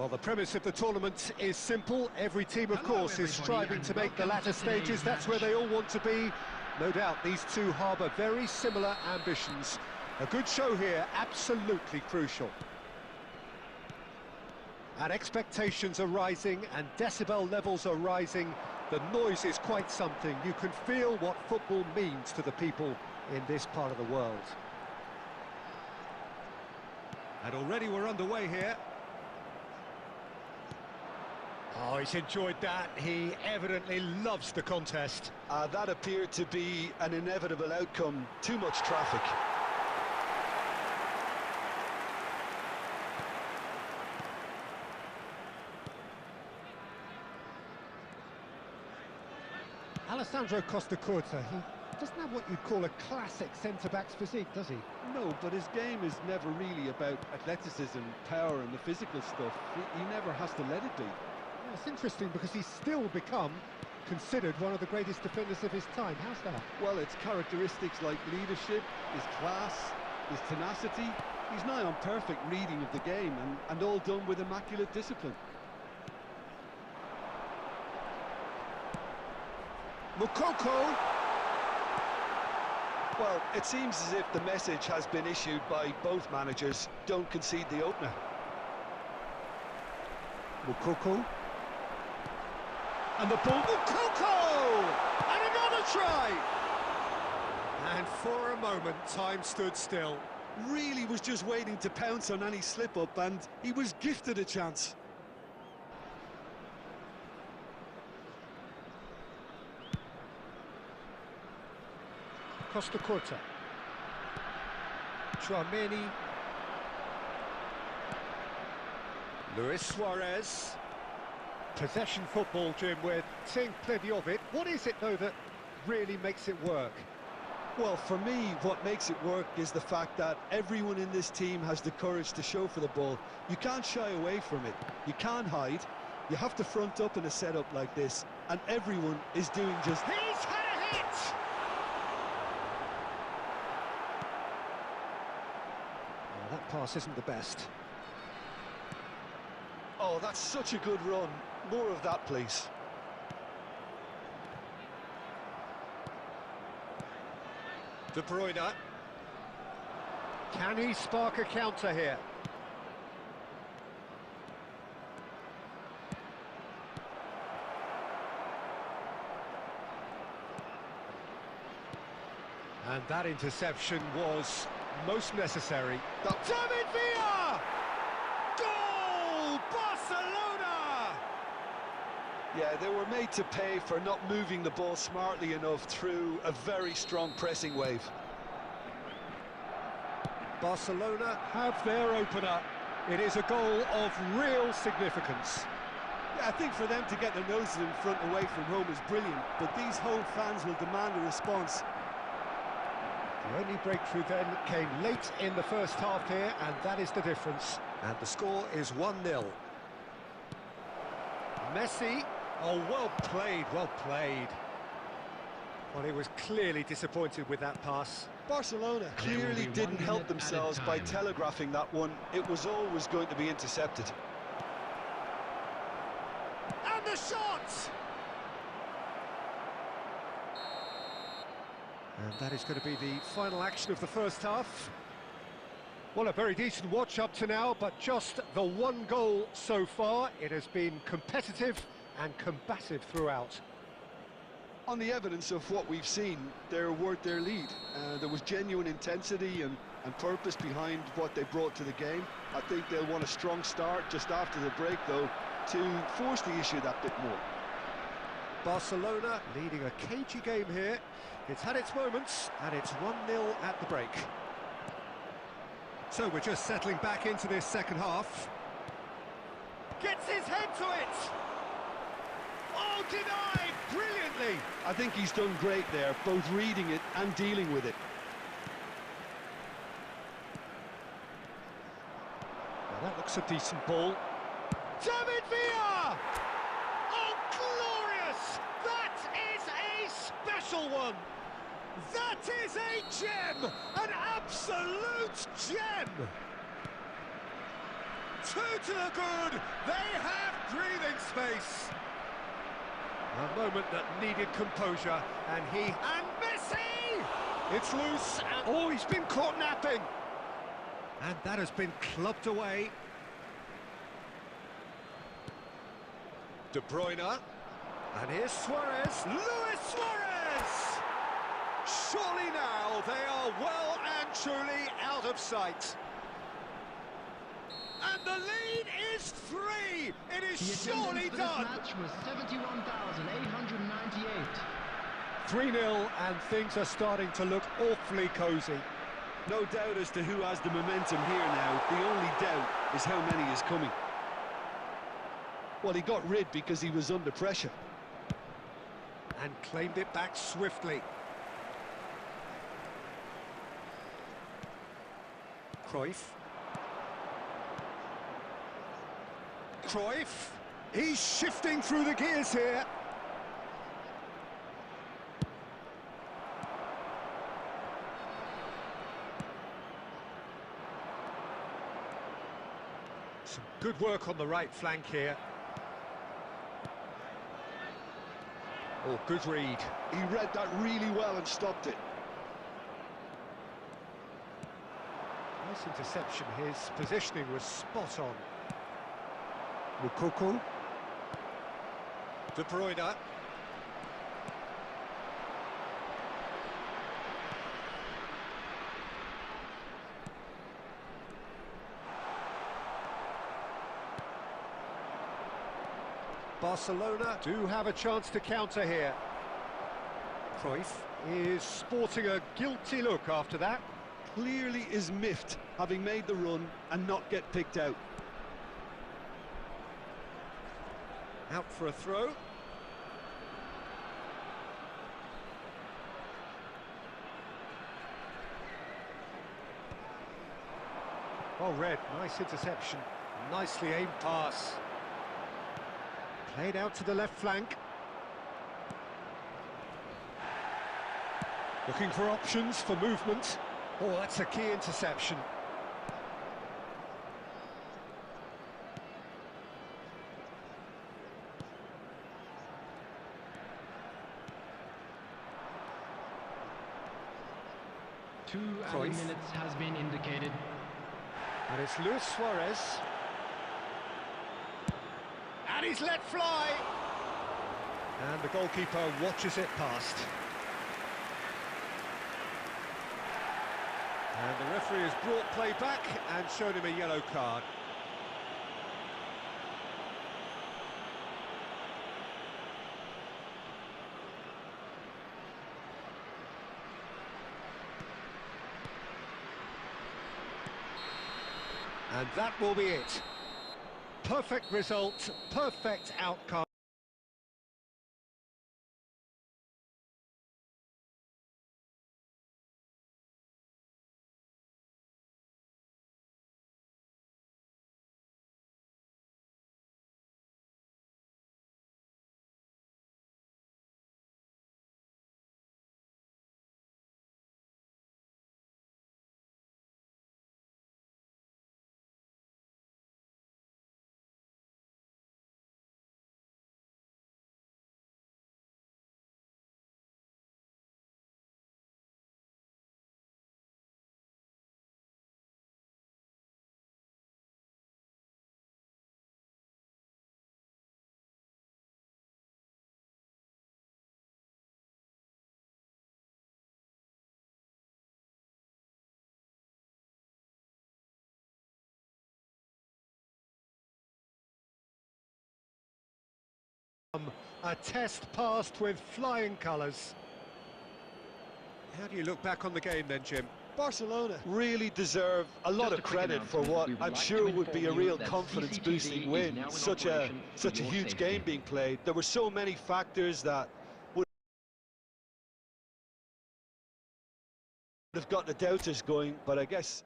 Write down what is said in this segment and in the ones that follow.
Well, the premise of the tournament is simple. Every team, of course, is striving to make the latter stages. That's where they all want to be. No doubt these two harbour very similar ambitions. A good show here, absolutely crucial. And expectations are rising and decibel levels are rising. The noise is quite something. You can feel what football means to the people in this part of the world. And already we're underway here. Oh, he's enjoyed that. He evidently loves the contest. That appeared to be an inevitable outcome. Too much traffic. Alessandro Costa-Curta, he doesn't have what you'd call a classic centre-back's physique, does he? No, but his game is never really about athleticism, power and the physical stuff. He never has to let it be. Well, it's interesting because he's still become considered one of the greatest defenders of his time. How's that? Well, it's characteristics like leadership, his class, his tenacity. He's nigh on perfect reading of the game and all done with immaculate discipline. Mukoko! Well, it seems as if the message has been issued by both managers. Don't concede the opener. Mukoko. And the ball, Mukoko! And another try! And for a moment, time stood still. Really was just waiting to pounce on any slip-up, and he was gifted a chance. Costa-Curta. Tchouaméni. Luis Suarez. Possession football, Jim, we're seeing plenty of it. What is it, though, that really makes it work? Well, for me, what makes it work is the fact that everyone in this team has the courage to show for the ball. You can't shy away from it. You can't hide. You have to front up in a setup like this, and everyone is doing just... He's had a hit! Oh, that pass isn't the best. Oh, that's such a good run. More of that, please. De Bruyne. Can he spark a counter here? And that interception was most necessary. David Villa! Goal! Barcelona! Yeah, they were made to pay for not moving the ball smartly enough through a very strong pressing wave. Barcelona have their opener. It is a goal of real significance. Yeah, I think for them to get their noses in front away from home is brilliant, but these home fans will demand a response. The only breakthrough then came late in the first half here, and that is the difference. And the score is 1-0. Messi. Oh, well played, well played. Well, he was clearly disappointed with that pass. Barcelona clearly didn't help themselves by telegraphing that one. It was always going to be intercepted. And the shot! And that is going to be the final action of the first half. Well, a very decent watch up to now, but just the one goal so far. It has been competitive and combative throughout. On the evidence of what we've seen, they're worth their lead. There was genuine intensity and purpose behind what they brought to the game. I think they'll want a strong start just after the break, though, to force the issue that bit more. Barcelona leading a cagey game here. It's had its moments, and it's 1-0 at the break. So we're just settling back into this second half. Gets his head to it! Oh, denied brilliantly! I think he's done great there, both reading it and dealing with it. Well, that looks a decent ball. David Villa! Oh, glorious! That is a special one! That is a gem! An absolute gem! Two to the good. They have breathing space. A moment that needed composure, and Messi! It's loose, and oh, he's been caught napping. And that has been clubbed away. De Bruyne. And here's Suarez. Luis Suarez! Surely now they are well and truly out of sight. And the lead is 3. It is surely done. The match was 71,898. 3-0, and things are starting to look awfully cosy. No doubt as to who has the momentum here now. The only doubt is how many is coming. Well, he got rid because he was under pressure. And claimed it back swiftly. Cruyff. He's shifting through the gears here. Some good work on the right flank here. Oh, good read. He read that really well and stopped it. Nice interception. His positioning was spot on. Lukaku. De Bruyne. Barcelona do have a chance to counter here. Cruyff is sporting a guilty look after that. Clearly is miffed, having made the run and not get picked out. Out for a throw. Well read, nice interception. Nicely aimed pass. Played out to the left flank. Looking for options for movement. Oh, that's a key interception. Two added minutes has been indicated. And it's Luis Suarez. And he's let fly. And the goalkeeper watches it past. And the referee has brought play back and shown him a yellow card. And that will be it. Perfect result, perfect outcome. A test passed with flying colours. How do you look back on the game then, Jim? Barcelona really deserve a lot of credit for what I'm sure would be a real confidence-boosting win. Such a huge game being played. There were so many factors that would have got the doubters going, but I guess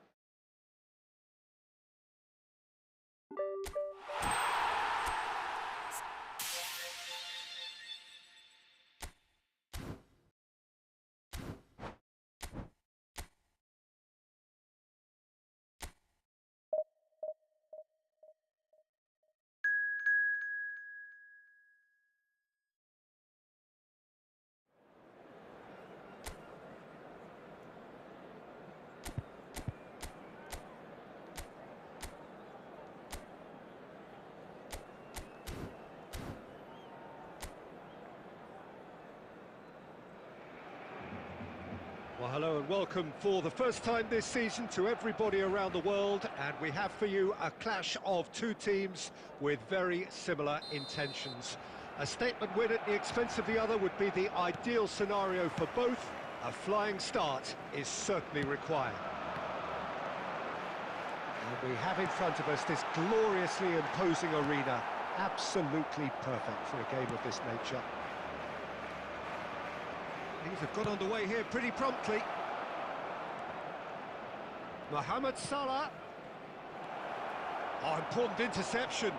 hello and welcome for the first time this season to everybody around the world, and we have for you a clash of two teams with very similar intentions. A statement win at the expense of the other would be the ideal scenario for both. A flying start is certainly required. And we have in front of us this gloriously imposing arena, absolutely perfect for a game of this nature. Things have got underway here pretty promptly. Mohamed Salah. Oh, important interception.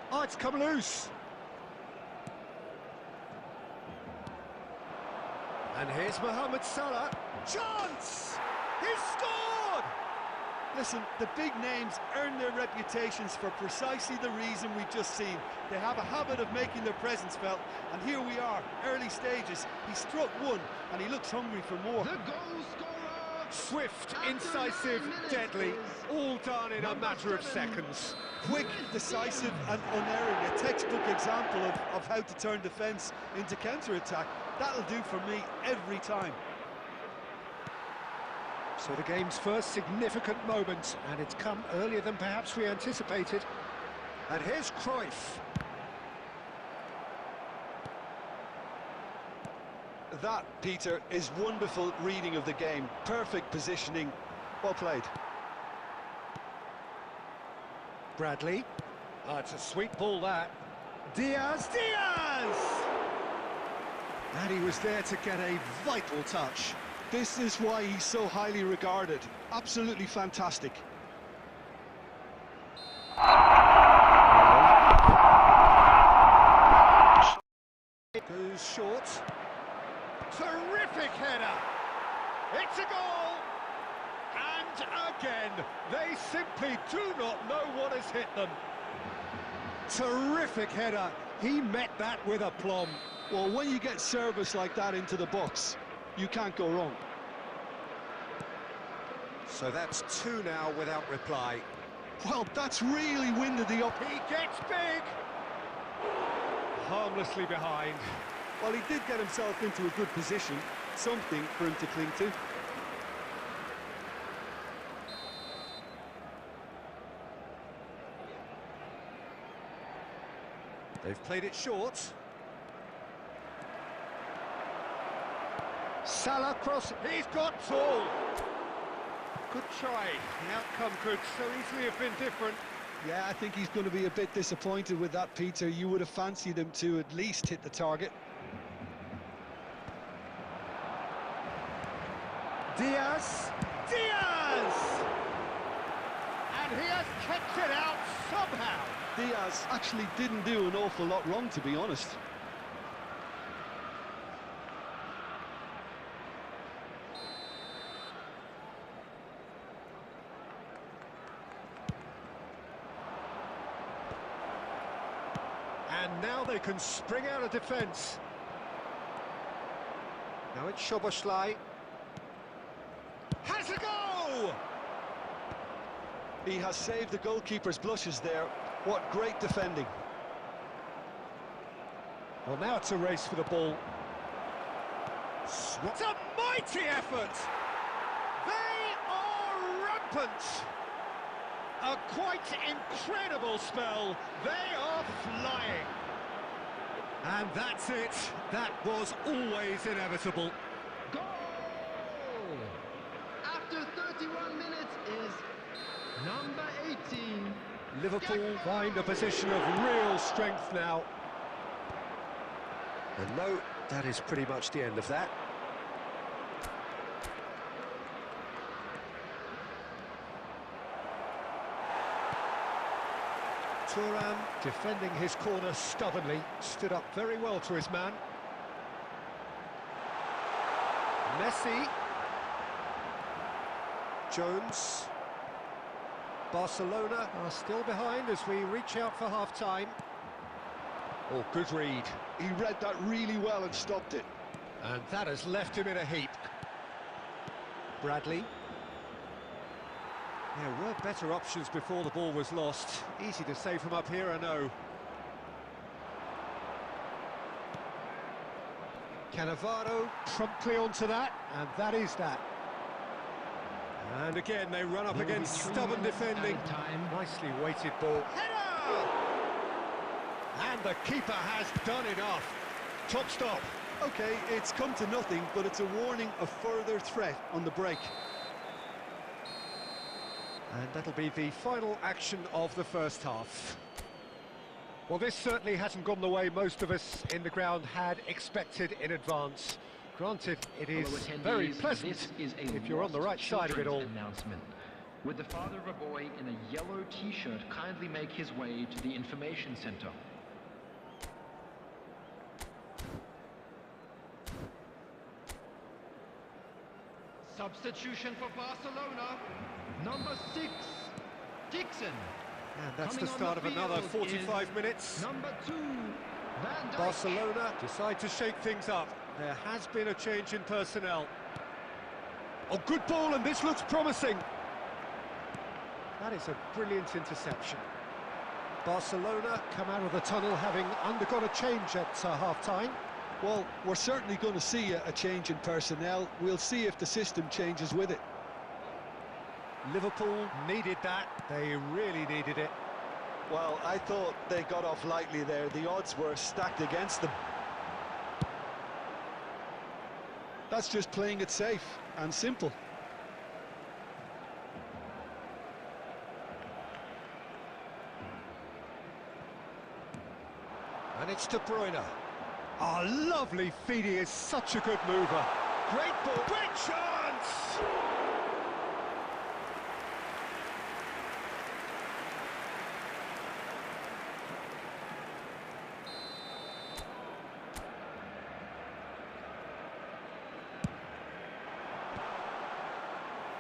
Oh, it's come loose. And here's Mohamed Salah. Chance! He's scored! Listen, the big names earn their reputations for precisely the reason we've just seen. They have a habit of making their presence felt, and here we are, early stages. He struck one, and he looks hungry for more. The goal scorer! Swift, incisive, deadly, all done in a matter of seconds. Quick, decisive and unerring, a textbook example of how to turn defence into counter-attack. That'll do for me every time. So the game's first significant moment, and it's come earlier than perhaps we anticipated. And here's Cruyff. That, Peter, is wonderful reading of the game. Perfect positioning. Well played. Bradley. Oh, it's a sweet ball, that. Diaz! And he was there to get a vital touch. This is why he's so highly regarded. Absolutely fantastic. Goes short. Terrific header. It's a goal. And again, they simply do not know what has hit them. Terrific header. He met that with aplomb. Well, when you get service like that into the box, you can't go wrong. So that's two now without reply. Well, that's really winded the up. He gets big. Harmlessly behind. Well, he did get himself into a good position, something for him to cling to. They've played it short. Salah cross, he's got tall. Good try, the outcome could so easily have been different. Yeah, I think he's going to be a bit disappointed with that, Peter. You would have fancied him to at least hit the target. Diaz! And he has kept it out somehow. Diaz actually didn't do an awful lot wrong, to be honest. And now they can spring out of defence. Now it's Szoboszlai. Has a go! He has saved the goalkeeper's blushes there. What great defending. Well, now it's a race for the ball. It's a mighty effort! They are rampant! A quite incredible spell. They are flying. And that's it. That was always inevitable. Goal! After 31 minutes is number 18. Liverpool find a position of real strength now. And no, that is pretty much the end of that. Thuram defending his corner stubbornly, stood up very well to his man. Messi. Jones. Barcelona are still behind as we reach out for half-time. Oh, good read. He read that really well and stopped it. And that has left him in a heap. Bradley. There were better options before the ball was lost. Easy to say from up here, I know. Cannavaro promptly onto that, and that is that. And again, they run up against stubborn defending. Nicely weighted ball. Header! And the keeper has done enough. Top stop. Okay, it's come to nothing, but it's a warning of further threat on the break. And that'll be the final action of the first half. Well, this certainly hasn't gone the way most of us in the ground had expected in advance. Granted, it is very pleasant if you're on the right side of it all. Announcement. Would the father of a boy in a yellow t-shirt kindly make his way to the information center? Substitution for Barcelona, number 6, Dixon. And that's the start of another 45 minutes. Number 2, Van Dijk. Barcelona decide to shake things up. There has been a change in personnel. Oh, good ball, and this looks promising. That is a brilliant interception. Barcelona come out of the tunnel having undergone a change at half-time. Well, we're certainly going to see a change in personnel. We'll see if the system changes with it. Liverpool needed that. They really needed it. Well, I thought they got off lightly there. The odds were stacked against them. That's just playing it safe and simple. And it's De Bruyne. Oh, lovely feed. He is such a good mover. Great ball. Great chance!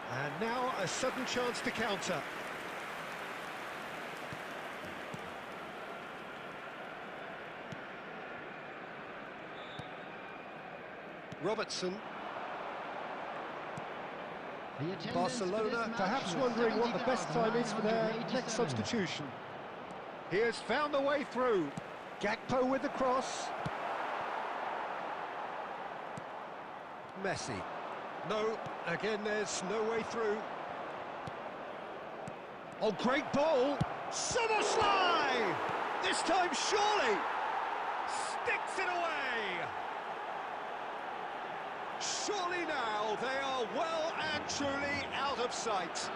And now a sudden chance to counter. Robertson. Barcelona perhaps wondering what the best time is for their next substitution. He has found the way through. Gakpo with the cross. Messi. No, again there's no way through. Oh, great ball! Soboslai! This time surely! Sticks it away! Surely now they are well and truly out of sight.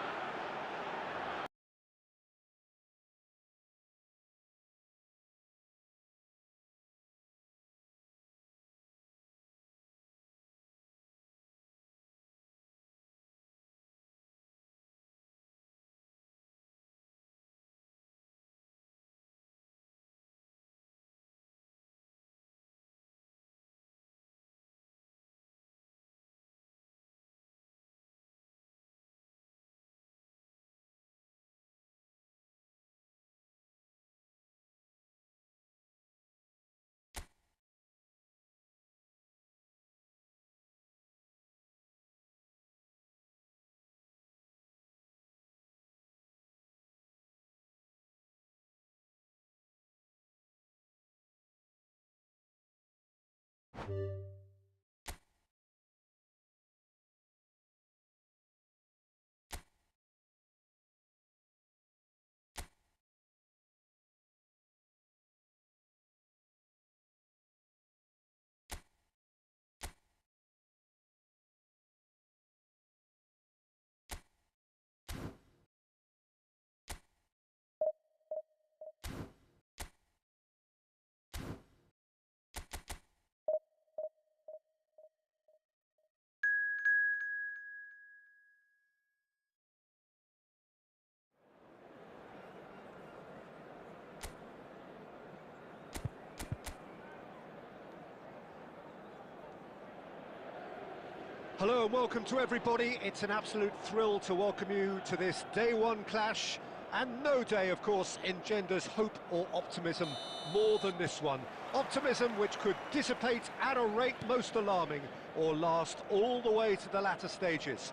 Hello and welcome to everybody. It's an absolute thrill to welcome you to this day one clash, and no day, of course, engenders hope or optimism more than this one. Optimism which could dissipate at a rate most alarming or last all the way to the latter stages.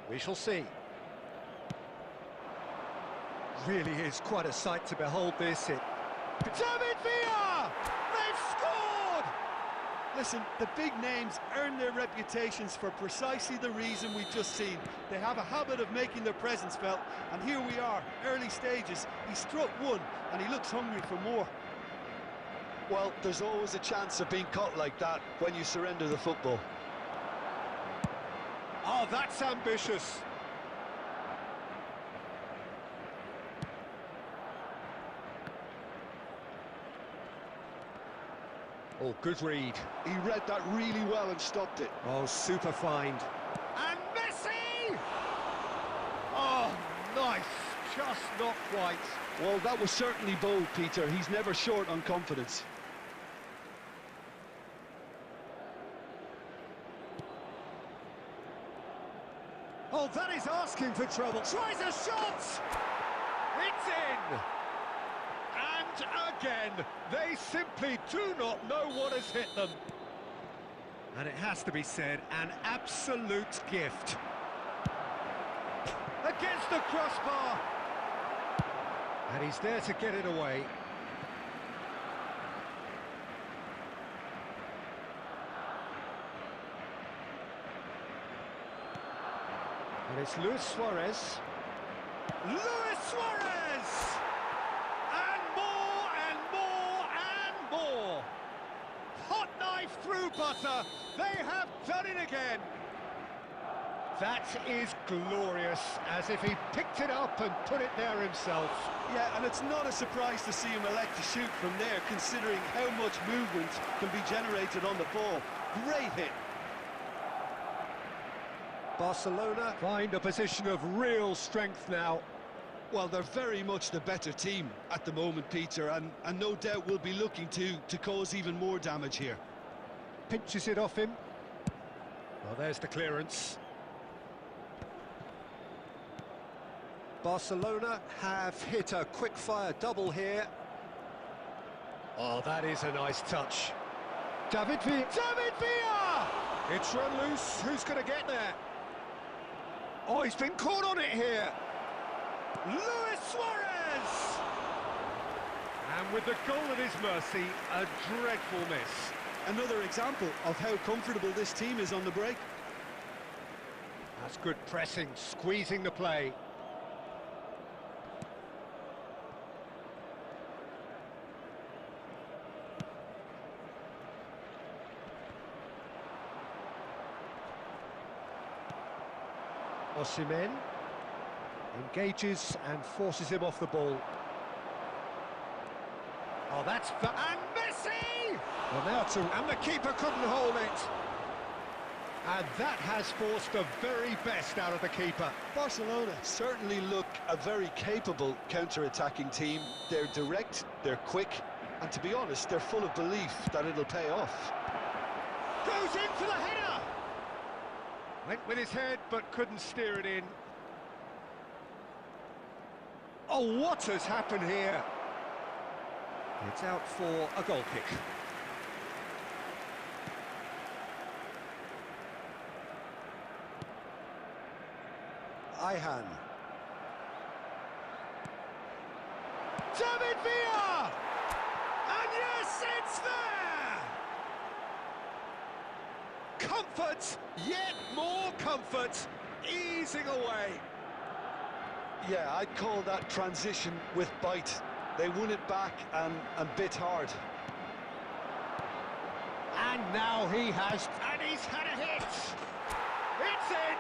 We shall see. Really is quite a sight to behold this. David Villa! They've scored! Listen, the big names earn their reputations for precisely the reason we've just seen. They have a habit of making their presence felt, and here we are, early stages. He struck one, and he looks hungry for more. Well, there's always a chance of being caught like that when you surrender the football. Oh, that's ambitious. Oh, good read. He read that really well and stopped it. Oh, super find. And Messi! Oh, nice. Just not quite. Well, that was certainly bold, Peter. He's never short on confidence. Oh, that is asking for trouble. Tries a shot! It's in! And again, they simply do not know what has hit them. And it has to be said, an absolute gift. Against the crossbar. And he's there to get it away. And it's Luis Suarez. Luis Suarez! And more and more and more. Hot knife through butter. They have done it again. That is glorious, as if he picked it up and put it there himself. Yeah, and it's not a surprise to see him elect to shoot from there, considering how much movement can be generated on the ball. Great hit. Barcelona find a position of real strength now. Well, they're very much the better team at the moment, Peter, and no doubt will be looking to cause even more damage here. Pinches it off him. Well, there's the clearance. Barcelona have hit a quick-fire double here. Oh, that is a nice touch. David Villa! David Villa! It's run loose. Who's going to get there? Oh, he's been caught on it here. Luis Suarez! And with the goal at his mercy, a dreadful miss. Another example of how comfortable this team is on the break. That's good pressing, squeezing the play. Osimhen engages and forces him off the ball. Oh, that's... And Messi! Well, now and the keeper couldn't hold it. And that has forced the very best out of the keeper. Barcelona certainly look a very capable counter-attacking team. They're direct, they're quick, and to be honest, they're full of belief that it'll pay off. Goes in for the header! Went with his head, but couldn't steer it in. Oh, what has happened here? It's out for a goal kick. Ihan. David Villa! And yes, it's there! Comfort, yet more comfort, easing away. Yeah, I'd call that transition with bite. They won it back and bit hard. And now he has, and he's had a hit. It's in,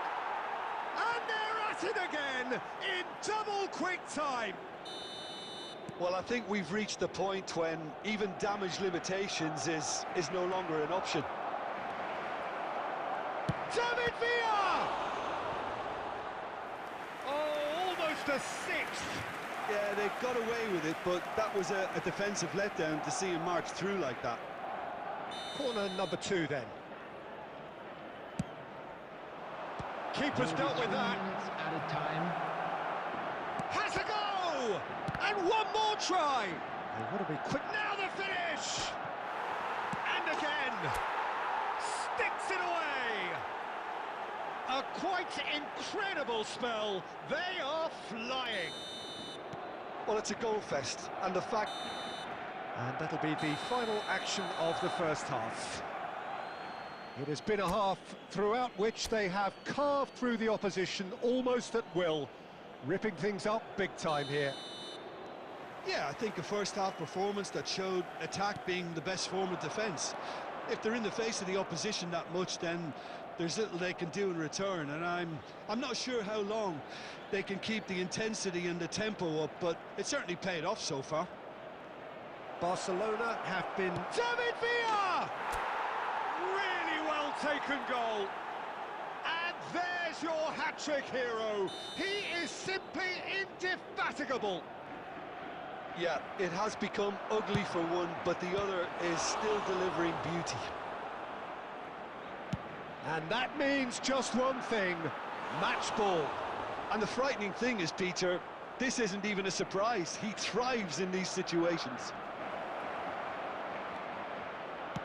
and they're at it again in double quick time. Well, I think we've reached the point when even damage limitations is no longer an option. David Villa! Oh, almost a sixth. Yeah, they got away with it, but that was a defensive letdown to see him march through like that. Corner number 2 then. Keeper's dealt with that. Added time. Has a go! And one more try! They want to be quick. Now the finish! And again! Sticks it away! A quite incredible spell. They are flying. Well, it's a goal fest, and the fact... And that'll be the final action of the first half. It has been a half throughout which they have carved through the opposition almost at will, ripping things up big time here. Yeah, I think a first-half performance that showed attack being the best form of defence. If they're in the face of the opposition that much, then there's little they can do in return, and I'm not sure how long they can keep the intensity and the tempo up, but it certainly paid off so far. Barcelona have been... David Villa! Really well taken goal. And there's your hat-trick hero. He is simply indefatigable. Yeah, it has become ugly for one, but the other is still delivering beauty. And that means just one thing, match ball. And the frightening thing is, Peter, this isn't even a surprise. He thrives in these situations.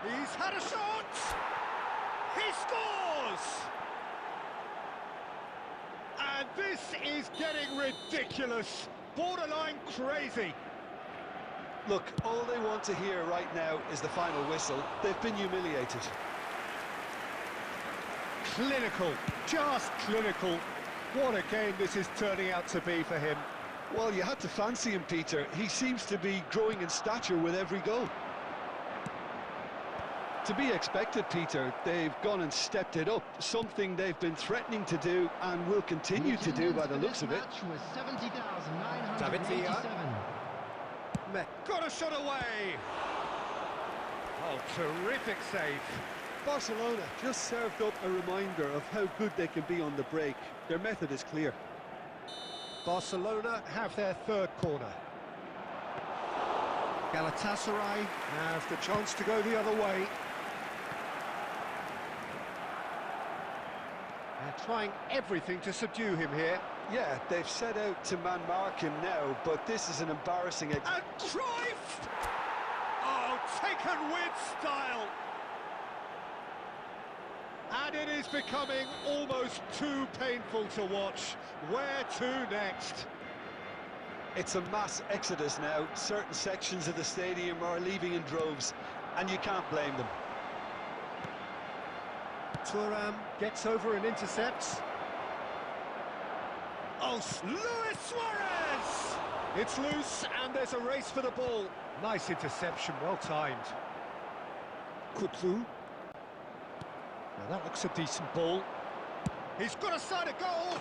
He's had a shot! He scores! And this is getting ridiculous, borderline crazy. Look, all they want to hear right now is the final whistle. They've been humiliated. Clinical, just clinical. What a game this is turning out to be for him. Well, you had to fancy him, Peter. He seems to be growing in stature with every goal. To be expected, Peter. They've gone and stepped it up, something they've been threatening to do and will continue to do by the looks of it. David Villa. Got a shot away. Oh, terrific save. Barcelona just served up a reminder of how good they can be on the break. Their method is clear. Barcelona have their third corner. Galatasaray have the chance to go the other way. They're trying everything to subdue him here. Yeah, they've set out to man-mark him now, but this is an embarrassing... And Cruyff! Oh, taken with style! And it is becoming almost too painful to watch. Where to next? It's a mass exodus now. Certain sections of the stadium are leaving in droves, and you can't blame them. Thuram gets over and intercepts. Oh, Luis Suarez! It's loose, and there's a race for the ball. Nice interception, well timed. Kutlu. Now that looks a decent ball. He's got a side of goal.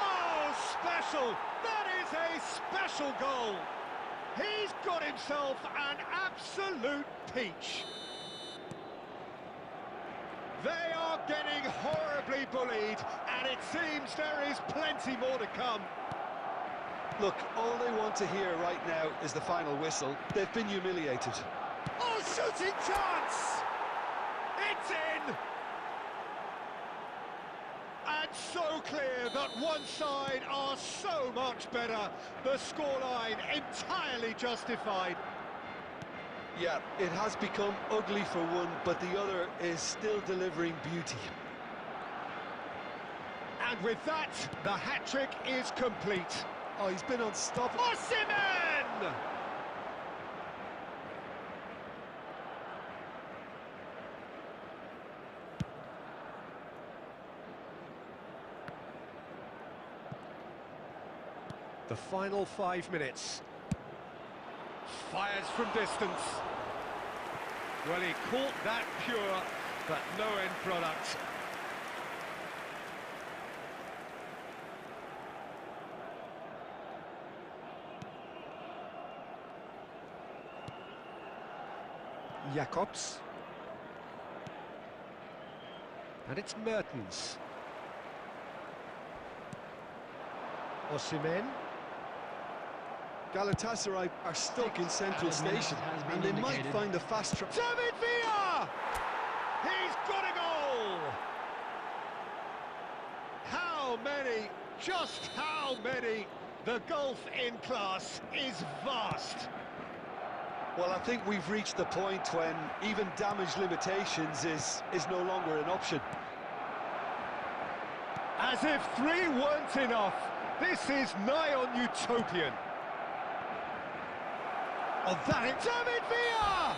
Oh, special! That is a special goal. He's got himself an absolute peach. They are getting horribly bullied, and it seems there is plenty more to come. Look, all they want to hear right now is the final whistle. They've been humiliated. Oh, shooting chance! It's in! And so clear that one side are so much better. The scoreline entirely justified. Yeah, it has become ugly for one, but the other is still delivering beauty. And with that, the hat-trick is complete. Oh, he's been unstoppable. Osimhen! The final 5 minutes. Fires from distance. Well, he caught that pure, but no end product. Jacobs. And it's Mertens. Osimhen. Galatasaray are stuck in central station, and they might find a fast track. David Villa! He's got a goal! How many? Just how many? The gulf in class is vast. Well, I think we've reached the point when even damage limitations is no longer an option. As if 3 weren't enough, this is nigh on utopian. Oh, that is David Villa!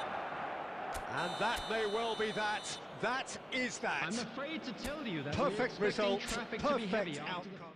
And that may well be that. That is that. I'm afraid to tell you that Perfect we're expecting result, traffic to be heavy perfect after the... outcome.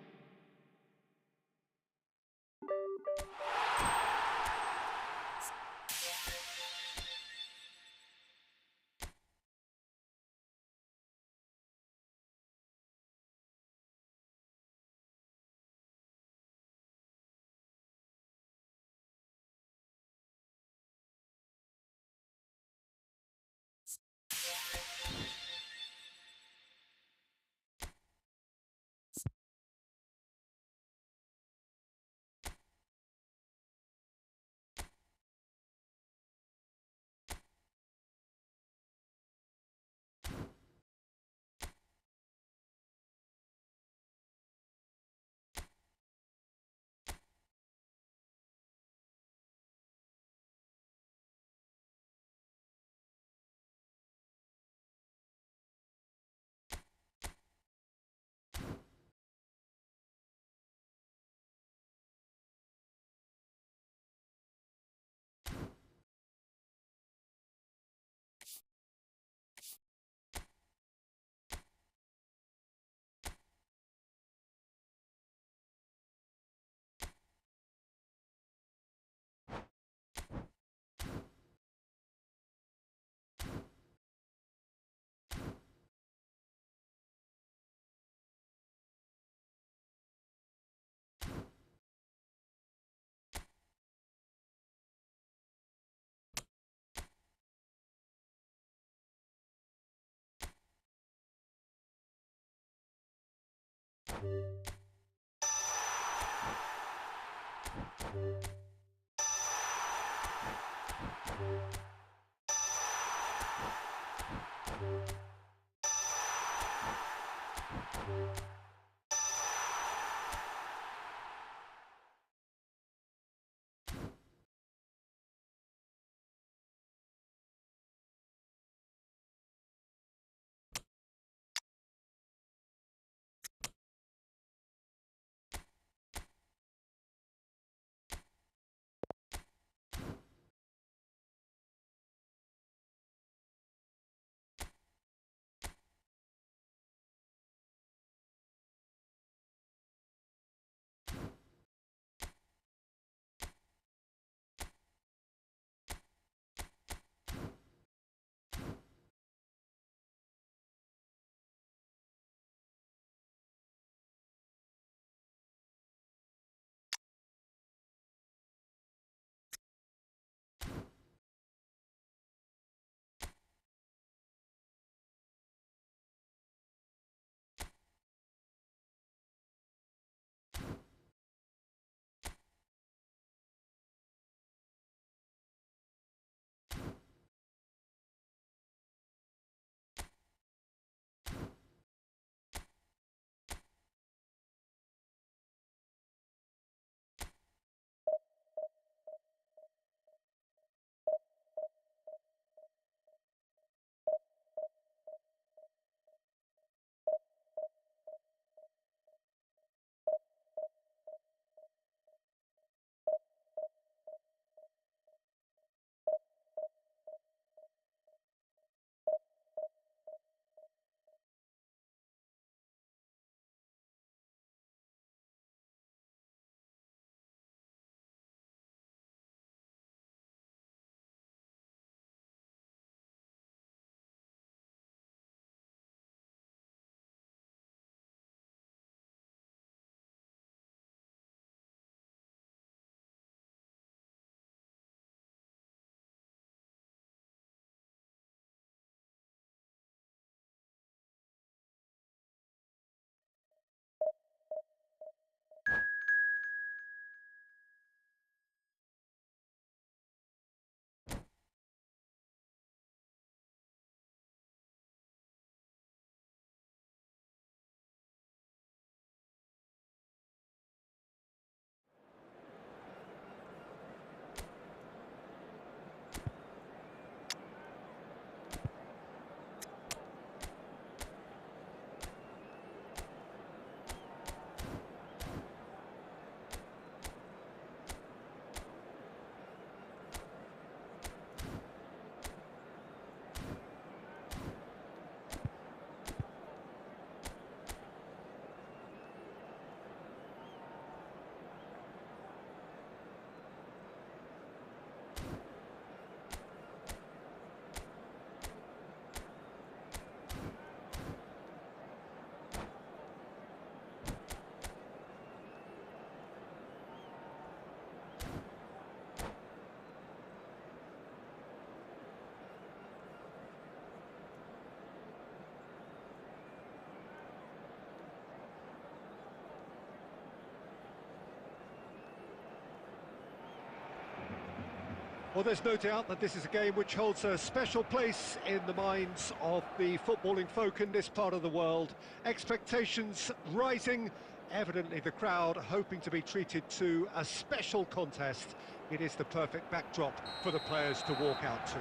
Well, there's no doubt that this is a game which holds a special place in the minds of the footballing folk in this part of the world. Expectations rising, evidently the crowd hoping to be treated to a special contest. It is the perfect backdrop for the players to walk out to.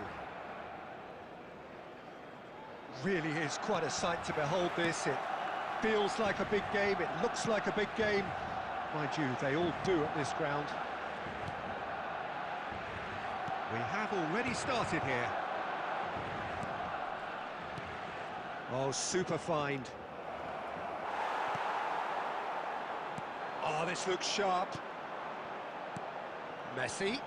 Really is quite a sight to behold this. It feels like a big game, it looks like a big game. Mind you, they all do at this ground. We have already started here. Oh, super find. Oh, this looks sharp. Messi.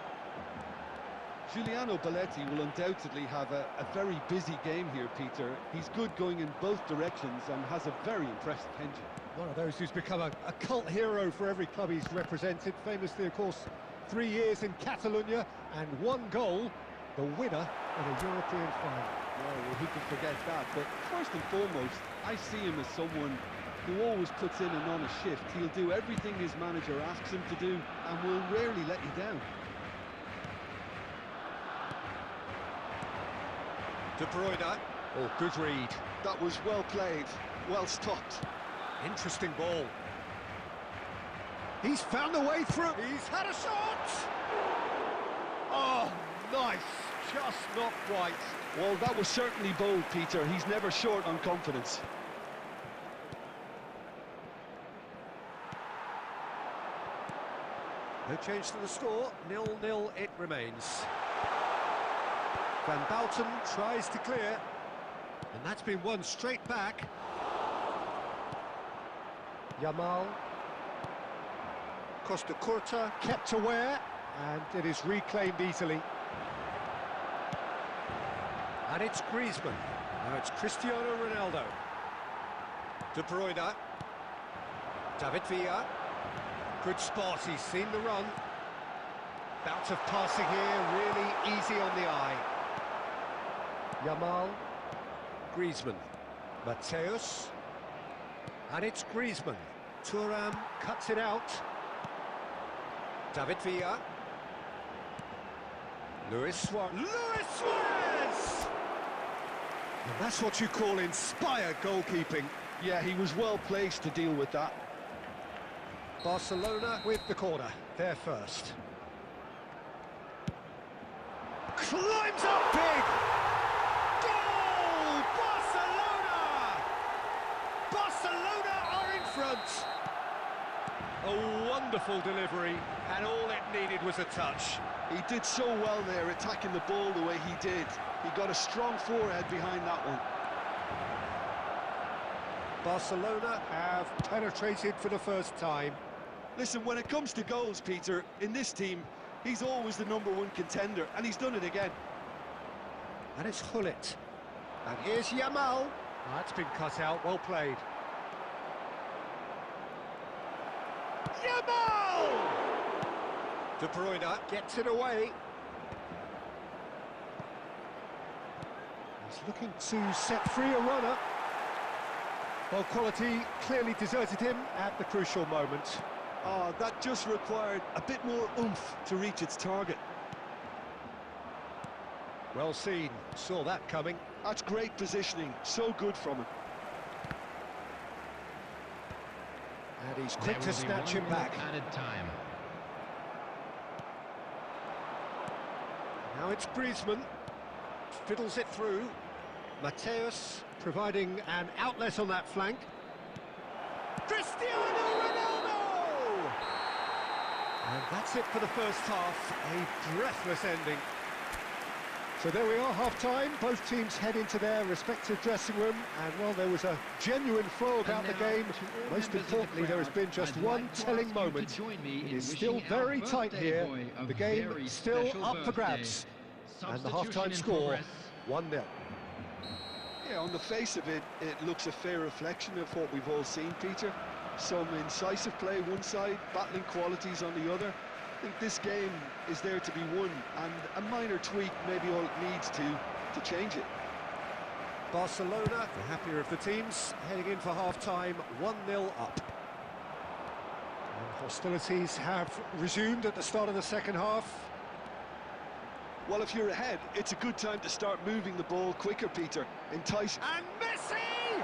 Giuliano Belletti will undoubtedly have a very busy game here, Peter. He's good going in both directions and has a very impressive engine. One of those who's become a cult hero for every club he's represented. Famously, of course, 3 years in Catalonia and 1 goal, the winner of a European final. Well, who can forget that? But first and foremost, I see him as someone who always puts in an honest shift. He'll do everything his manager asks him to do and will rarely let you down. De Bruyne. Oh, good read. That was well played, well stopped. Interesting ball. He's found the way through. He's had a shot! Oh, nice. Just not quite. Well, that was certainly bold, Peter. He's never short on confidence. No change to the score. 0-0 it remains. Van Bouten tries to clear. And that's been won straight back. Yamal. Costa Curta kept aware, and it is reclaimed easily. And it's Griezmann. Now it's Cristiano Ronaldo. De Bruyne. David Villa. Good spot, he's seen the run. Bout of passing here, really easy on the eye. Yamal. Griezmann. Mateus. And it's Griezmann. Thuram cuts it out. David Villa. Luis Suarez. Luis Suarez! And that's what you call inspired goalkeeping. Yeah, he was well placed to deal with that. Barcelona with the corner. They're first. Climbs up big! Goal! Barcelona! Barcelona are in front! A wonderful delivery, and all it needed was a touch. He did so well there, attacking the ball the way he did. He got a strong forehead behind that one. Barcelona have penetrated for the first time. Listen, when it comes to goals, Peter, in this team, he's always the #1 contender, and he's done it again. And it's Hullet. And here's Yamal. That's been cut out, well played. Yamal! De Bruyne gets it away. He's looking to set free a runner. Well, quality clearly deserted him at the crucial moment. Oh, that just required a bit more oomph to reach its target. Well seen, saw that coming. That's great positioning, so good from him. And he's quick to snatch him back. Added time. Now it's Griezmann, fiddles it through. Mateus providing an outlet on that flank. Cristiano Ronaldo! And that's it for the first half, a breathless ending. So there we are, half-time. Both teams head into their respective dressing room, and well, there was a genuine flow about the game. Most importantly, there has been just one telling moment. It is still very tight here. The game still up for grabs. And the half-time score, 1-0. Yeah, on the face of it, it looks a fair reflection of what we've all seen, Peter. Some incisive play one side, battling qualities on the other. I think this game is there to be won, and a minor tweak may be all it needs to change it. Barcelona, the happier of the teams, heading in for half-time, 1-0 up. And hostilities have resumed at the start of the second half. Well, if you're ahead, it's a good time to start moving the ball quicker, Peter. Entice. And Messi!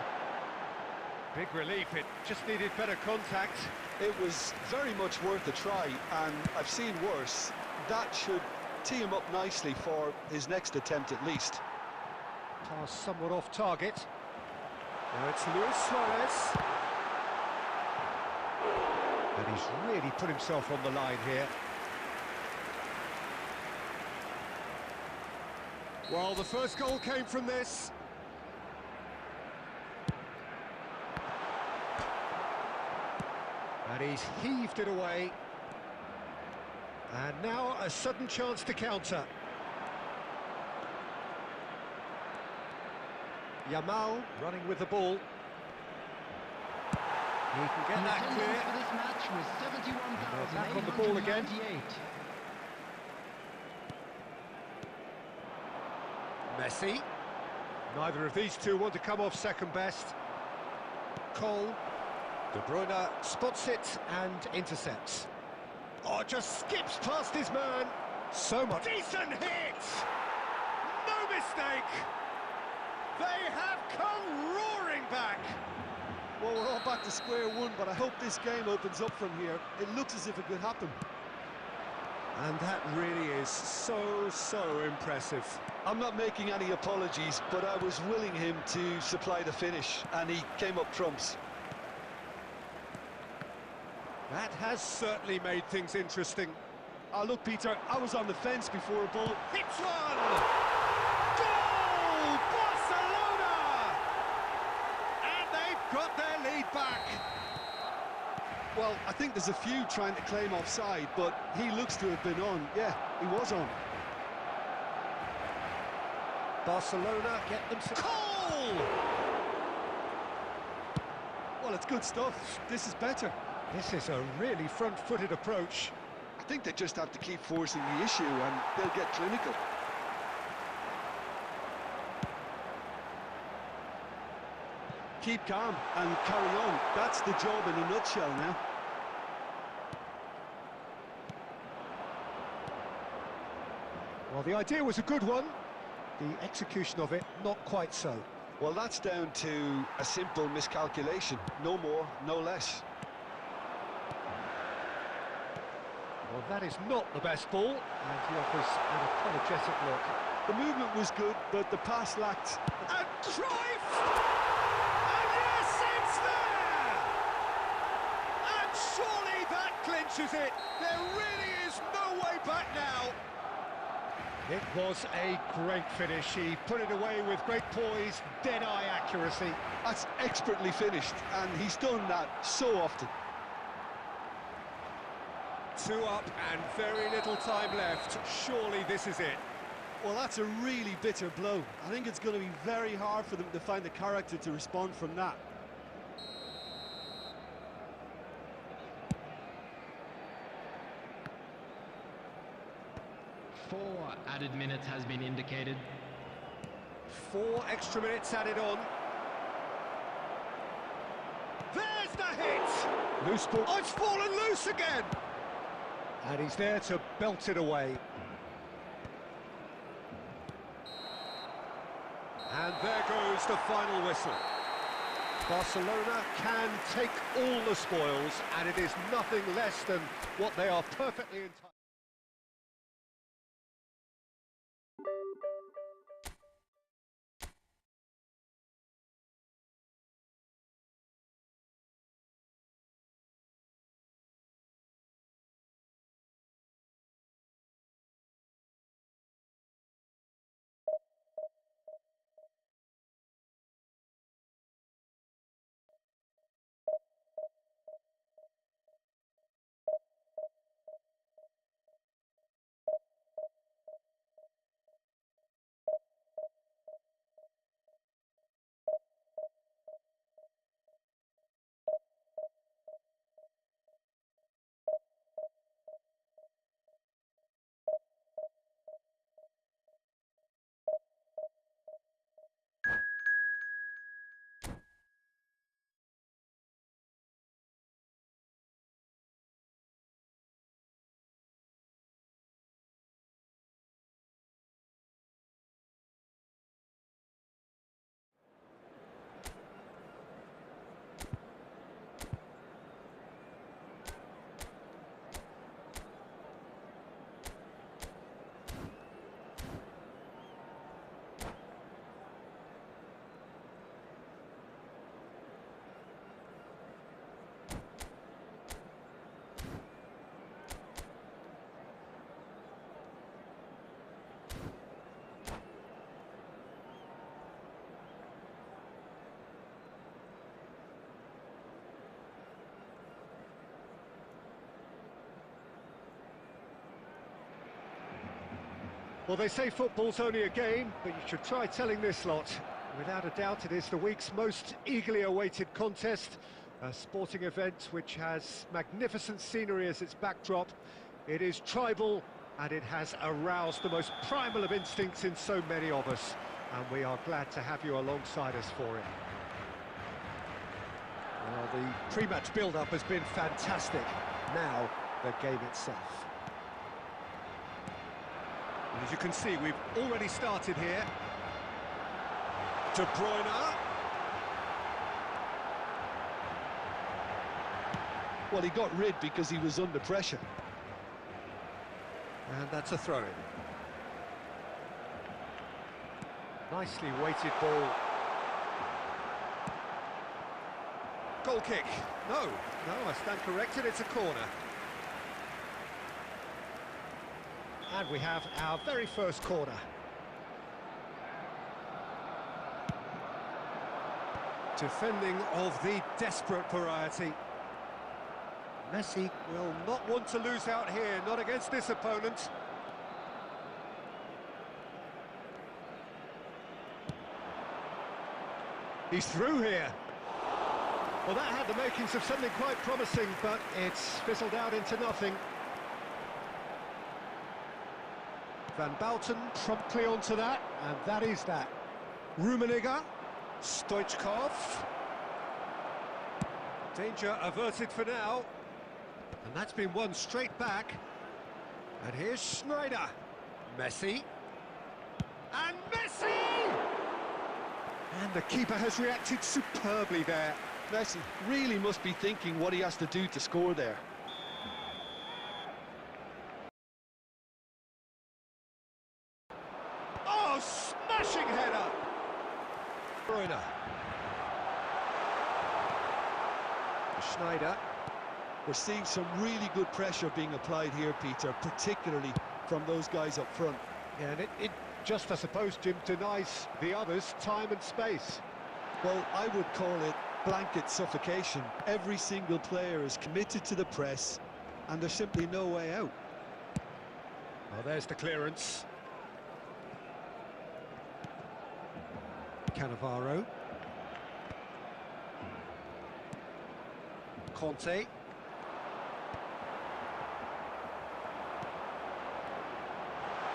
Big relief, it just needed better contact. It was very much worth a try, and I've seen worse. That should tee him up nicely for his next attempt at least. Pass somewhat off target. Now it's Luis Suarez. And he's really put himself on the line here. Well, the first goal came from this. And he's heaved it away. And now a sudden chance to counter. Yamal running with the ball. He can get that clear. For this match was Back on the ball again. 7,198. Messi. Neither of these two want to come off second best. Cole. De Bruyne spots it and intercepts. Oh, just skips past his man. So much. Decent hit! No mistake! They have come roaring back. Well, we're all back to square one, but I hope this game opens up from here. It looks as if it could happen. And that really is so impressive. I'm not making any apologies, but I was willing him to supply the finish, and he came up trumps. That has certainly made things interesting. Oh, look, Peter, I was on the fence before a ball. Hits one! Goal! Barcelona! And they've got their lead back. Well, I think there's a few trying to claim offside, but he looks to have been on. Yeah, he was on. Barcelona get them some... Cole! Well, it's good stuff. This is better. This is a really front-footed approach. I think they just have to keep forcing the issue, and they'll get clinical. Keep calm and carry on. That's the job in a nutshell now. Well, the idea was a good one. The execution of it, not quite so. Well, that's down to a simple miscalculation. No more, no less. Well, that is not the best ball, and he offers an apologetic look. The movement was good, but the pass lacked. And Cruyff! And yes, it's there! And surely that clinches it. There really is no way back now. It was a great finish. He put it away with great poise, dead-eye accuracy. That's expertly finished, and he's done that so often. 2 up and very little time left. Surely this is it. Well, that's a really bitter blow. I think it's going to be very hard for them to find the character to respond from that. Four added minutes has been indicated. 4 extra minutes added on. There's the hit! Loose ball. Oh, it's fallen loose again! And he's there to belt it away. And there goes the final whistle. Barcelona can take all the spoils, and it is nothing less than what they are perfectly entitled. Well, they say football's only a game, but you should try telling this lot. Without a doubt, it is the week's most eagerly awaited contest, a sporting event which has magnificent scenery as its backdrop. It is tribal, and it has aroused the most primal of instincts in so many of us, and we are glad to have you alongside us for it. Well, the pre-match build-up has been fantastic. Now, the game itself. And as you can see, we've already started here. De Bruyne. Well, he got rid because he was under pressure. And that's a throw-in. Nicely weighted ball. Goal kick. No, I stand corrected, it's a corner. And we have our very first corner. Defending of the desperate variety. Messi will not want to lose out here, not against this opponent. He's through here. Well, that had the makings of something quite promising, but it's fizzled out into nothing. Van Bouten promptly onto that, and that is that. Rummenigge, Stoichkov. Danger averted for now. And that's been won straight back. And here's Schneider. Messi. And Messi! And the keeper has reacted superbly there. Messi really must be thinking what he has to do to score there. Oh, smashing header! Bruyne. Schneider. We're seeing some really good pressure being applied here, Peter, particularly from those guys up front. Yeah, and it just, I suppose, Jim, denies the others time and space. Well, I would call it blanket suffocation. Every single player is committed to the press, and there's simply no way out. Well, there's the clearance. Cannavaro. Conte.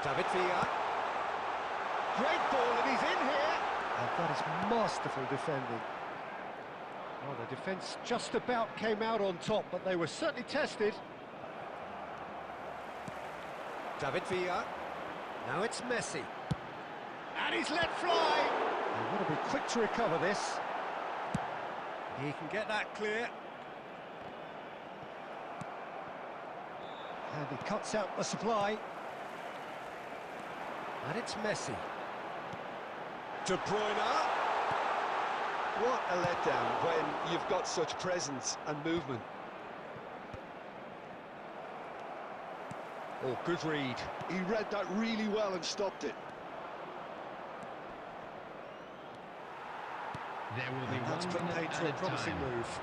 David Villa. Great ball, and he's in here. And that is masterful defending. Well, the defence just about came out on top, but they were certainly tested. David Villa. Now it's Messi. And he's let fly. They've got to be quick to recover this. He can get that clear. And he cuts out the supply. And it's Messi. De Bruyne. What a letdown when you've got such presence and movement. Oh, good read. He read that really well and stopped it. There will be That's put paid to a promising move.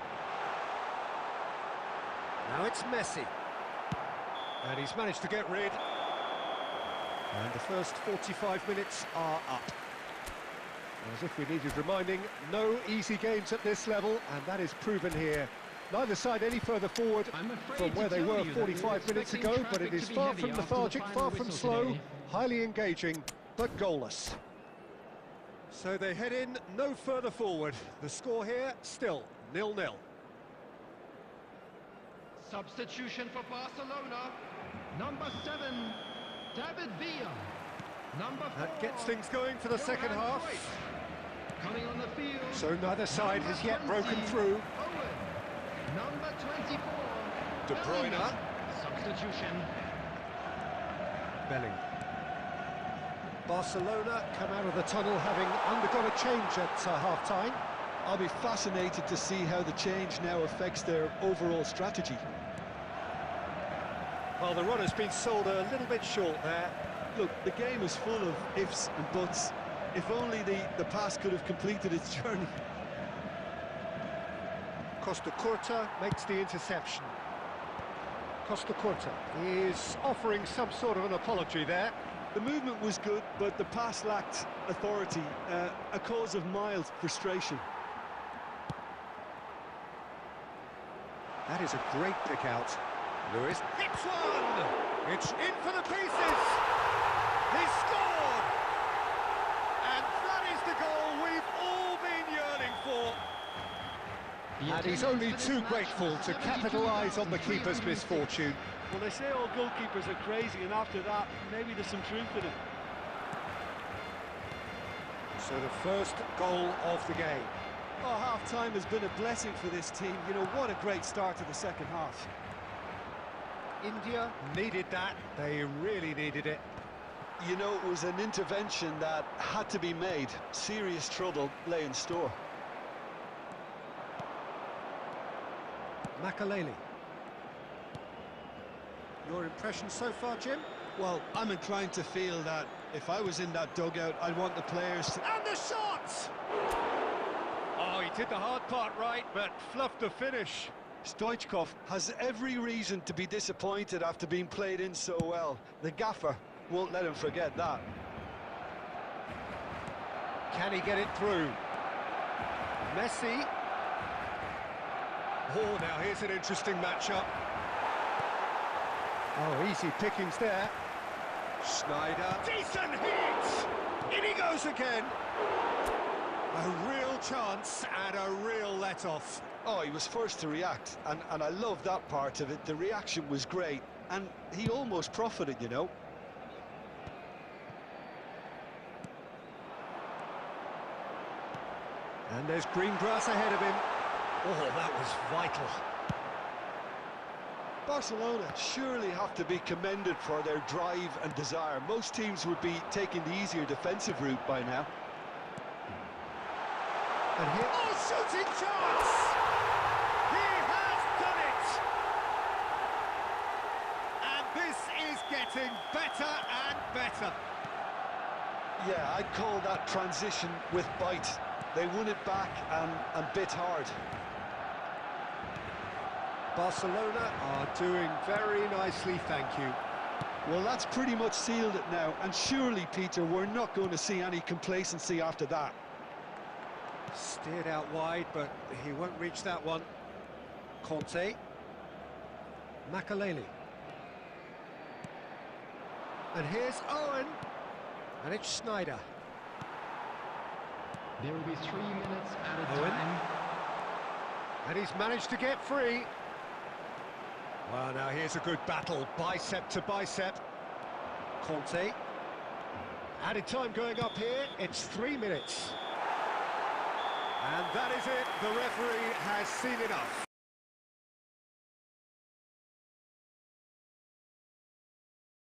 Now it's Messi. And he's managed to get rid. And the first 45 minutes are up. As if we needed reminding, no easy games at this level, and that is proven here. Neither side any further forward from where they were 45 minutes ago, but it is far from lethargic, far from slow, highly engaging, but goalless. So they head in no further forward. The score here, still 0-0. Substitution for Barcelona. Number 7, David Villa. Number 4. That gets things going for the second half. Coming on the field. So neither side has yet broken through. Owen. Number 24. De Bruyne. Substitution. Belling. Barcelona come out of the tunnel having undergone a change at half-time. I'll be fascinated to see how the change now affects their overall strategy. Well, the run has been sold a little bit short there. Look, the game is full of ifs and buts. If only the pass could have completed its journey. Costa Curta makes the interception. Costa Curta is offering some sort of an apology there. The movement was good, but the pass lacked authority, a cause of mild frustration. That is a great pick out. Lewis hits one! It's in for the pieces! He scored! And that is the goal we've all been yearning for. And he's only too grateful to capitalise on the keeper's misfortune. Well, they say all goalkeepers are crazy, and after that, maybe there's some truth in it. So the first goal of the game. Oh, half-time has been a blessing for this team. You know, what a great start to the second half. India needed that. They really needed it. You know, it was an intervention that had to be made. Serious trouble lay in store. Makaleli. Your impression so far, Jim? Well, I'm inclined to feel that if I was in that dugout, I'd want the players to... And the shot! Oh, he did the hard part right, but fluffed the finish. Stoichkov has every reason to be disappointed after being played in so well. The gaffer won't let him forget that. Can he get it through? Messi. Oh, now here's an interesting matchup. Oh, easy pickings there. Schneider. Decent hit! In he goes again. A real chance and a real let-off. Oh, he was first to react, and I love that part of it. The reaction was great, and he almost profited, you know. And there's green grass ahead of him. Oh, that was vital. Barcelona surely have to be commended for their drive and desire. Most teams would be taking the easier defensive route by now. And here... Oh, shooting chance! He has done it! And this is getting better and better. Yeah, I'd call that transition with bite. They won it back and bit hard. Barcelona are doing very nicely, thank you. Well, that's pretty much sealed it now, and surely, Peter, we're not going to see any complacency after that. Steered out wide, but he won't reach that one. Conte. Makaleli. And here's Owen. And it's Schneider. There will be 3 minutes at a Owen. time. And he's managed to get free. Well, now here's a good battle, bicep to bicep. Conte. Added time going up here, it's 3 minutes. And that is it, the referee has seen enough.